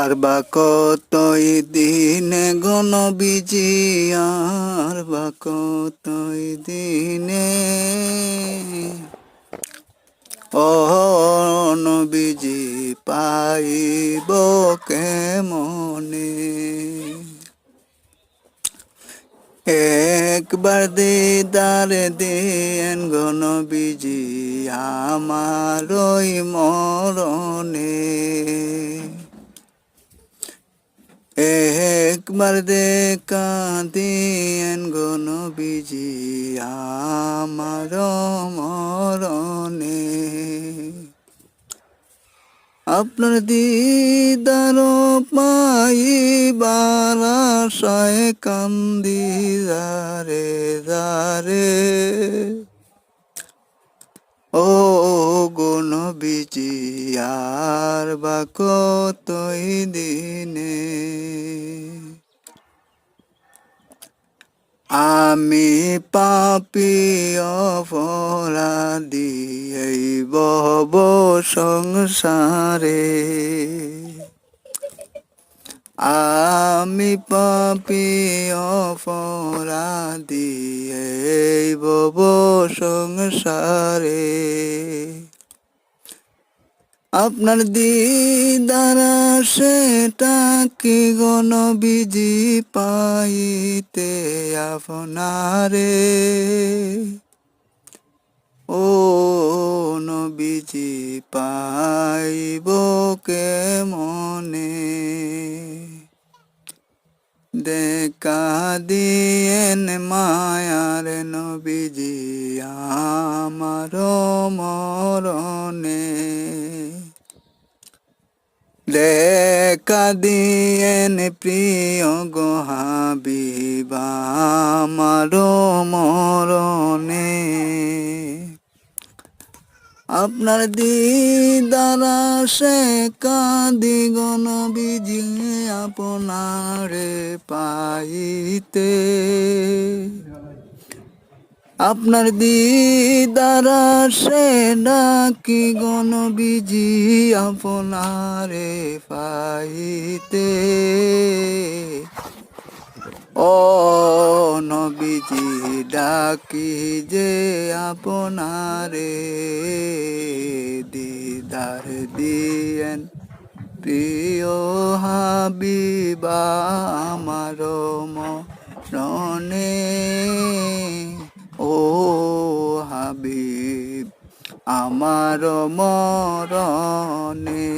আর বা কতই দিনে গো নবীজি, আর বা কতই দিনে ও নবীজি পাইব কেমনে। একবার দিদার দেন গো নবীজি আমার ওই মরণে। একবার দেখা দিয়েন গো নবীজি আমার মরণে। আপনার দিদার পাইবার আশায় কান্দি যারে যারে। ও গো নবীজি আর বা কতই দিনে। আমি পাপী অপরাধী এই ভব সংসারে। আমি পাপী অপরাধী এই ভব সংসারে। আপনার দিদার সেটা কি গো নবীজি পাইতে আপনারে। ও নবীজি পাইব কেমনে। দেখা দিয়েন মায়ার নবীজি আমার মরণে। দেখা দিয়েন প্রিয় গো হাবিব আমার মরণে। আপনার দিদার সে কাঁদি গো নবীজি আপনারে পাইতে। আপনার দিদার সে ডাকি গো নবীজি আপনারে পাইতে। ও নবীজি ডাকি যে আপনারে দিদার দিয়েন প্রিয় হাবিবা আমার মরণে। ও হাবিব আমার মরণে।